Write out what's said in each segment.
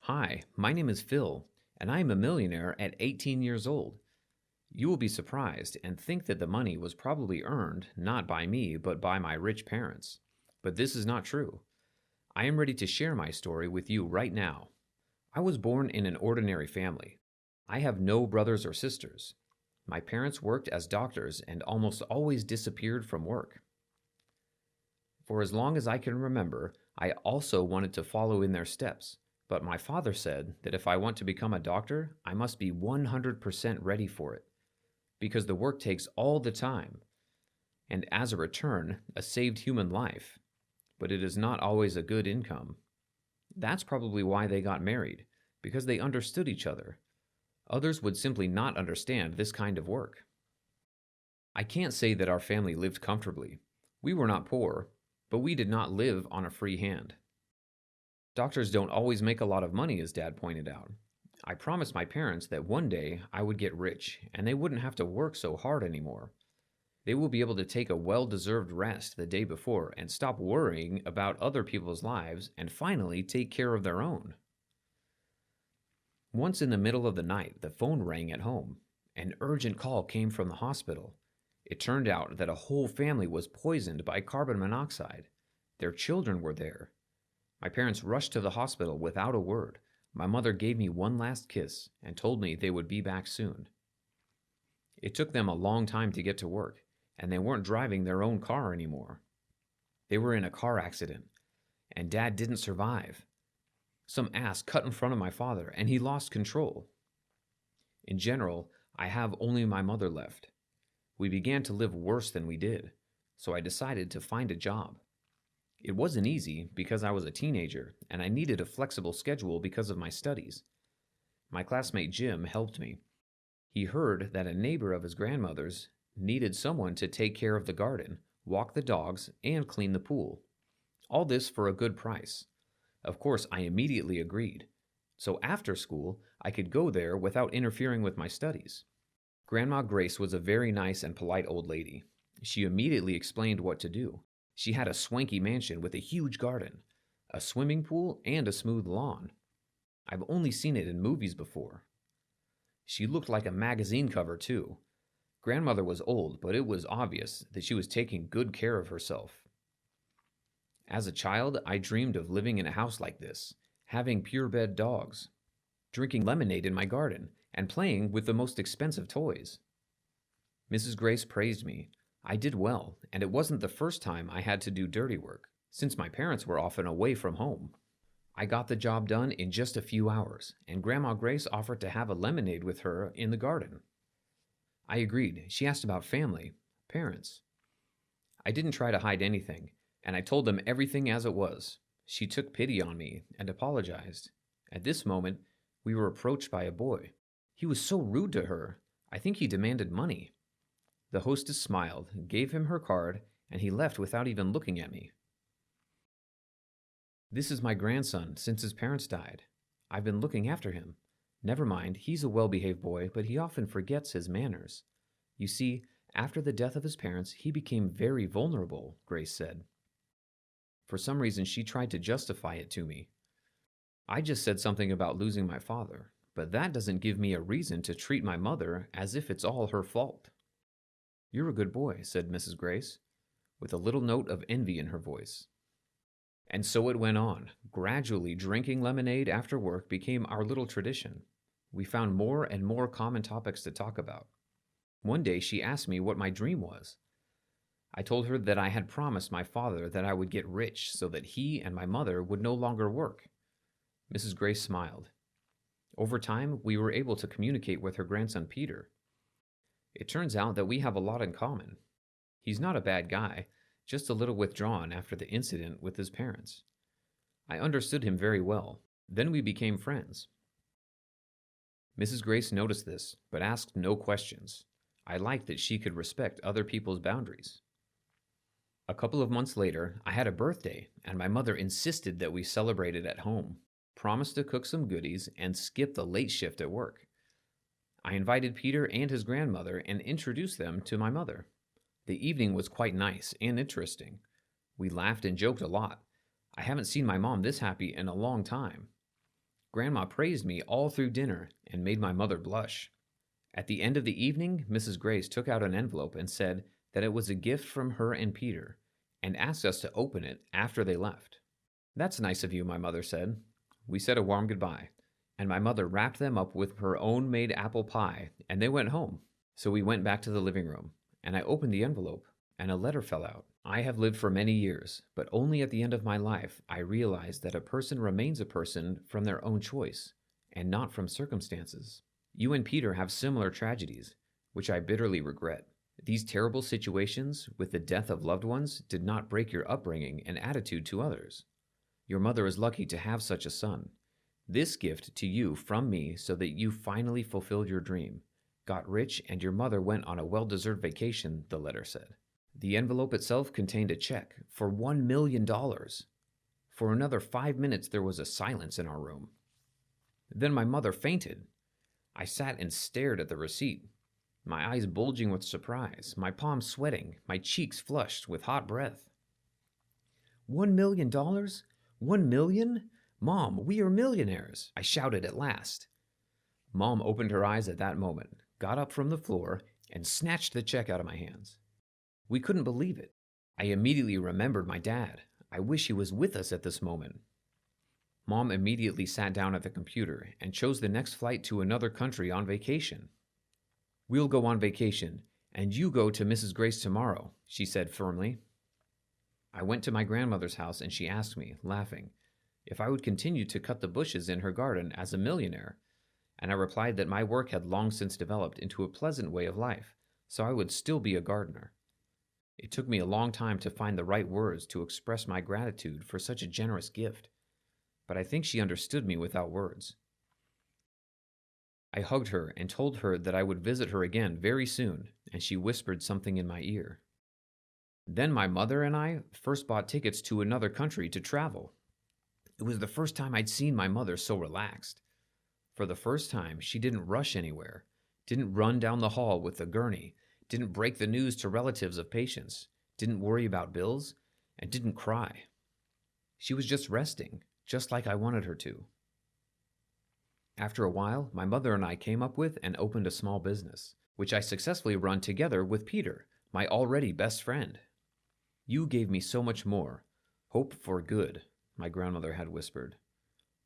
Hi, my name is Phil, and I am a millionaire at 18 years old. You will be surprised and think that the money was probably earned not by me but by my rich parents. But this is not true. I am ready to share my story with you right now. I was born in an ordinary family. I have no brothers or sisters. My parents worked as doctors and almost always disappeared from work. For as long as I can remember, I also wanted to follow in their steps. But my father said that if I want to become a doctor, I must be 100% ready for it, because the work takes all the time, and as a return, a saved human life. But it is not always a good income. That's probably why they got married, because they understood each other. Others would simply not understand this kind of work. I can't say that our family lived comfortably. We were not poor, but we did not live on a free hand. Doctors don't always make a lot of money, as Dad pointed out. I promised my parents that one day I would get rich and they wouldn't have to work so hard anymore. They will be able to take a well deserved rest the day before and stop worrying about other people's lives and finally take care of their own. Once in the middle of the night, the phone rang at home. An urgent call came from the hospital. It turned out that a whole family was poisoned by carbon monoxide. Their children were there. My parents rushed to the hospital without a word. My mother gave me one last kiss and told me they would be back soon. It took them a long time to get to work, and they weren't driving their own car anymore. They were in a car accident, and Dad didn't survive. Some ass cut in front of my father, and he lost control. In general, I have only my mother left. We began to live worse than we did, so I decided to find a job. It wasn't easy because I was a teenager and I needed a flexible schedule because of my studies. My classmate Jim helped me. He heard that a neighbor of his grandmother's needed someone to take care of the garden, walk the dogs, and clean the pool. All this for a good price. Of course, I immediately agreed. So after school, I could go there without interfering with my studies. Grandma Grace was a very nice and polite old lady. She immediately explained what to do. She had a swanky mansion with a huge garden, a swimming pool, and a smooth lawn. I've only seen it in movies before. She looked like a magazine cover, too. Grandmother was old, but it was obvious that she was taking good care of herself. As a child, I dreamed of living in a house like this, having purebred dogs, drinking lemonade in my garden, and playing with the most expensive toys. Mrs. Grace praised me. I did well, and it wasn't the first time I had to do dirty work, since my parents were often away from home. I got the job done in just a few hours, and Grandma Grace offered to have a lemonade with her in the garden. I agreed. She asked about family, parents. I didn't try to hide anything, and I told them everything as it was. She took pity on me and apologized. At this moment, we were approached by a boy. He was so rude to her. I think he demanded money. The hostess smiled, gave him her card, and he left without even looking at me. This is my grandson since his parents died. I've been looking after him. Never mind, he's a well-behaved boy, but he often forgets his manners. You see, after the death of his parents, he became very vulnerable, Grace said. For some reason, she tried to justify it to me. I just said something about losing my father, but that doesn't give me a reason to treat my mother as if it's all her fault. You're a good boy, said Mrs. Grace, with a little note of envy in her voice. And so it went on. Gradually, drinking lemonade after work became our little tradition. We found more and more common topics to talk about. One day, she asked me what my dream was. I told her that I had promised my father that I would get rich so that he and my mother would no longer work. Mrs. Grace smiled. Over time, we were able to communicate with her grandson Peter. It turns out that we have a lot in common. He's not a bad guy, just a little withdrawn after the incident with his parents. I understood him very well. Then we became friends. Mrs. Grace noticed this, but asked no questions. I liked that she could respect other people's boundaries. A couple of months later, I had a birthday, and my mother insisted that we celebrate it at home, promised to cook some goodies, and skip the late shift at work. I invited Peter and his grandmother and introduced them to my mother. The evening was quite nice and interesting. We laughed and joked a lot. I haven't seen my mom this happy in a long time. Grandma praised me all through dinner and made my mother blush. At the end of the evening, Mrs. Grace took out an envelope and said that it was a gift from her and Peter, and asked us to open it after they left. That's nice of you, my mother said. We said a warm goodbye, and my mother wrapped them up with her own made apple pie, and they went home. So we went back to the living room, and I opened the envelope, and a letter fell out. I have lived for many years, but only at the end of my life I realized that a person remains a person from their own choice, and not from circumstances. You and Peter have similar tragedies, which I bitterly regret. These terrible situations with the death of loved ones did not break your upbringing and attitude to others. Your mother is lucky to have such a son. This gift to you from me so that you finally fulfilled your dream, got rich, and your mother went on a well-deserved vacation, the letter said. The envelope itself contained a check for $1 million. For another 5 minutes there was a silence in our room. Then my mother fainted. I sat and stared at the receipt, my eyes bulging with surprise, my palms sweating, my cheeks flushed with hot breath. $1 million? 1 million? Mom, we are millionaires, I shouted at last. Mom opened her eyes at that moment, got up from the floor, and snatched the check out of my hands. We couldn't believe it. I immediately remembered my dad. I wish he was with us at this moment. Mom immediately sat down at the computer and chose the next flight to another country on vacation. We'll go on vacation, and you go to Mrs. Grace tomorrow, she said firmly. I went to my grandmother's house and she asked me, laughing, if I would continue to cut the bushes in her garden as a millionaire, and I replied that my work had long since developed into a pleasant way of life, so I would still be a gardener. It took me a long time to find the right words to express my gratitude for such a generous gift, but I think she understood me without words. I hugged her and told her that I would visit her again very soon, and she whispered something in my ear. Then my mother and I first bought tickets to another country to travel. It was the first time I'd seen my mother so relaxed. For the first time, she didn't rush anywhere, didn't run down the hall with a gurney, didn't break the news to relatives of patients, didn't worry about bills, and didn't cry. She was just resting, just like I wanted her to. After a while, my mother and I came up with and opened a small business, which I successfully run together with Peter, my already best friend. You gave me so much more, hope for good, my grandmother had whispered.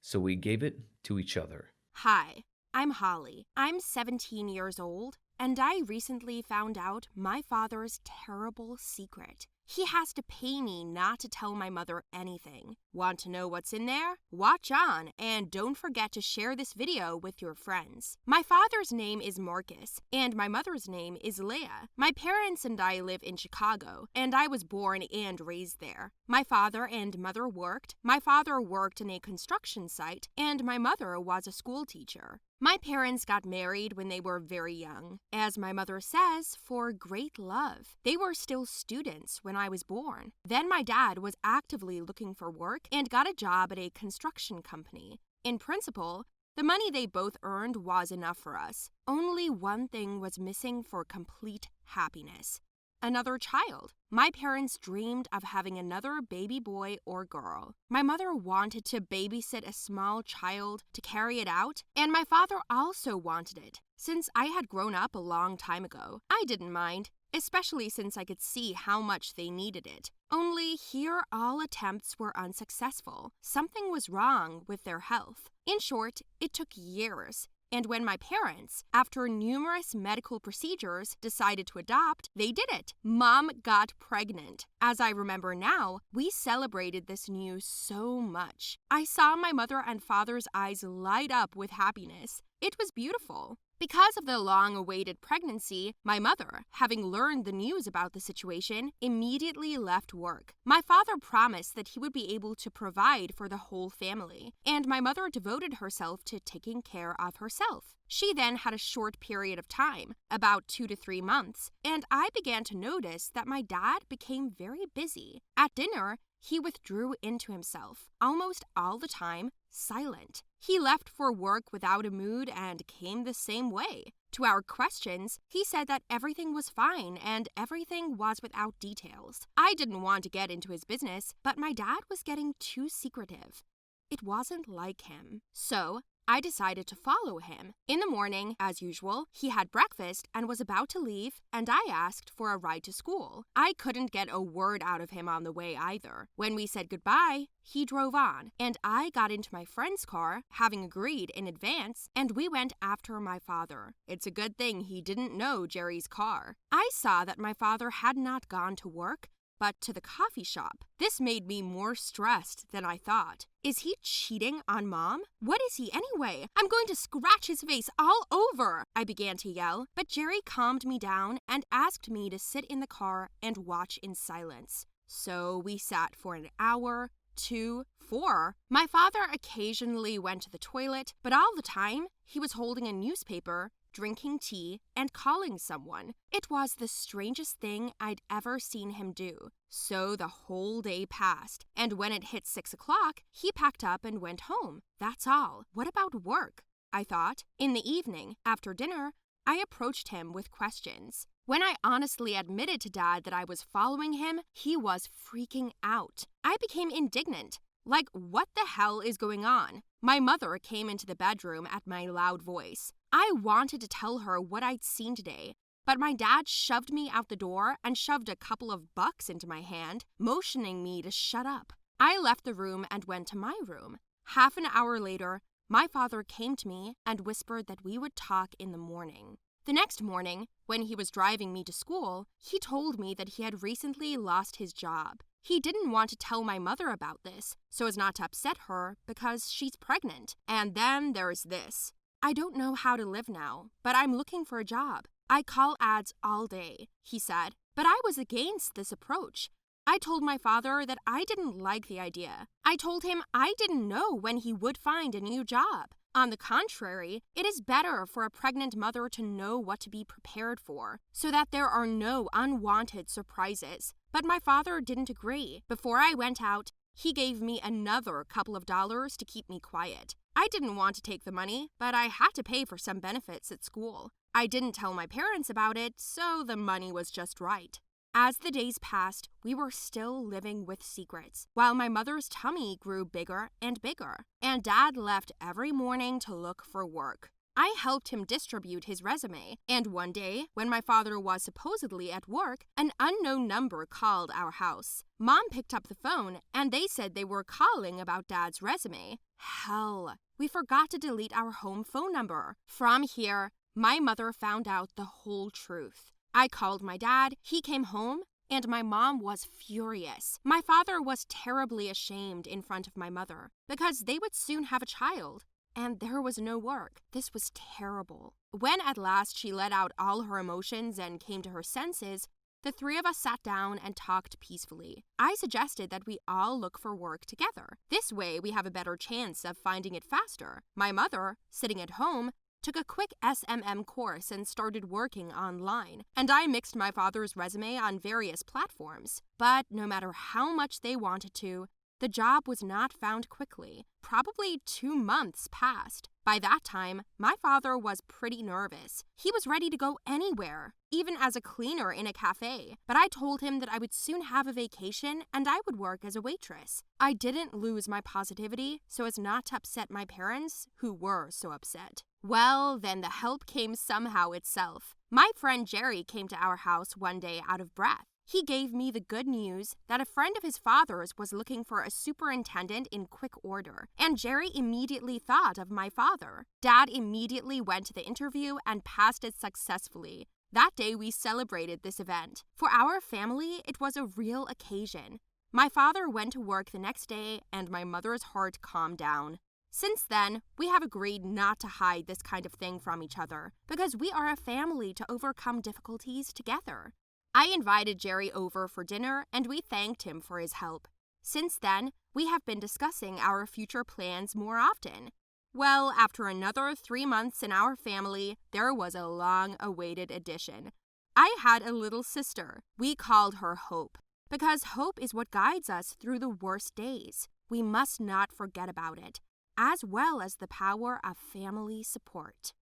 So we gave it to each other. Hi, I'm Holly. I'm 17 years old, and I recently found out my father's terrible secret. He has to pay me not to tell my mother anything. Want to know what's in there? Watch on, and don't forget to share this video with your friends. My father's name is Marcus, and my mother's name is Leah. My parents and I live in Chicago, and I was born and raised there. My father and mother worked. My father worked in a construction site, and my mother was a school teacher. My parents got married when they were very young. As my mother says, for great love. They were still students when I was born. Then my dad was actively looking for work and got a job at a construction company. In principle, the money they both earned was enough for us. Only one thing was missing for complete happiness. Another child. My parents dreamed of having another baby boy or girl. My mother wanted to babysit a small child to carry it out, and my father also wanted it. Since I had grown up a long time ago, I didn't mind, especially since I could see how much they needed it. Only here all attempts were unsuccessful. Something was wrong with their health. In short, it took years. And when my parents, after numerous medical procedures, decided to adopt, they did it. Mom got pregnant. As I remember now, we celebrated this news so much. I saw my mother and father's eyes light up with happiness. It was beautiful. Because of the long-awaited pregnancy, my mother, having learned the news about the situation, immediately left work. My father promised that he would be able to provide for the whole family, and my mother devoted herself to taking care of herself. She then had a short period of time, about 2 to 3 months, and I began to notice that my dad became very busy. At dinner, he withdrew into himself, almost all the time, silent. He left for work without a mood and came the same way. To our questions, he said that everything was fine and everything was without details. I didn't want to get into his business, but my dad was getting too secretive. It wasn't like him. So I decided to follow him. In the morning, as usual, he had breakfast and was about to leave, and I asked for a ride to school. I couldn't get a word out of him on the way either. When we said goodbye, he drove on, and I got into my friend's car, having agreed in advance, and we went after my father. It's a good thing he didn't know Jerry's car. I saw that my father had not gone to work, but to the coffee shop. This made me more stressed than I thought. Is he cheating on Mom? What is he anyway? I'm going to scratch his face all over, I began to yell, but Jerry calmed me down and asked me to sit in the car and watch in silence. So we sat for an hour, 2, 4. My father occasionally went to the toilet, but all the time he was holding a newspaper, drinking tea, and calling someone. It was the strangest thing I'd ever seen him do. So the whole day passed, and when it hit 6 o'clock, he packed up and went home. That's all. What about work? I thought. In the evening, after dinner, I approached him with questions. When I honestly admitted to Dad that I was following him, he was freaking out. I became indignant. Like, what the hell is going on? My mother came into the bedroom at my loud voice. I wanted to tell her what I'd seen today, but my dad shoved me out the door and shoved a couple of bucks into my hand, motioning me to shut up. I left the room and went to my room. Half an hour later, my father came to me and whispered that we would talk in the morning. The next morning, when he was driving me to school, he told me that he had recently lost his job. He didn't want to tell my mother about this, so as not to upset her because she's pregnant. And then there's this. I don't know how to live now, but I'm looking for a job. I call ads all day, he said, but I was against this approach. I told my father that I didn't like the idea. I told him I didn't know when he would find a new job. On the contrary, it is better for a pregnant mother to know what to be prepared for, so that there are no unwanted surprises. But my father didn't agree. Before I went out, he gave me another couple of dollars to keep me quiet. I didn't want to take the money, but I had to pay for some benefits at school. I didn't tell my parents about it, so the money was just right. As the days passed, we were still living with secrets, while my mother's tummy grew bigger and bigger, and Dad left every morning to look for work. I helped him distribute his resume, and one day, when my father was supposedly at work, an unknown number called our house. Mom picked up the phone, and they said they were calling about Dad's resume. Hell, we forgot to delete our home phone number. From here, my mother found out the whole truth. I called my dad, he came home, and my mom was furious. My father was terribly ashamed in front of my mother, because they would soon have a child. And there was no work. This was terrible. When at last she let out all her emotions and came to her senses, the three of us sat down and talked peacefully. I suggested that we all look for work together. This way we have a better chance of finding it faster. My mother, sitting at home, took a quick SMM course and started working online, and I mixed my father's resume on various platforms. But no matter how much they wanted to, the job was not found quickly. Probably 2 months passed. By that time, my father was pretty nervous. He was ready to go anywhere, even as a cleaner in a cafe. But I told him that I would soon have a vacation and I would work as a waitress. I didn't lose my positivity so as not to upset my parents, who were so upset. Well, then the help came somehow itself. My friend Jerry came to our house one day out of breath. He gave me the good news that a friend of his father's was looking for a superintendent in quick order, and Jerry immediately thought of my father. Dad immediately went to the interview and passed it successfully. That day we celebrated this event. For our family, it was a real occasion. My father went to work the next day, and my mother's heart calmed down. Since then, we have agreed not to hide this kind of thing from each other, because we are a family to overcome difficulties together. I invited Jerry over for dinner, and we thanked him for his help. Since then, we have been discussing our future plans more often. Well, after another 3 months in our family, there was a long-awaited addition. I had a little sister. We called her Hope, because hope is what guides us through the worst days. We must not forget about it, as well as the power of family support.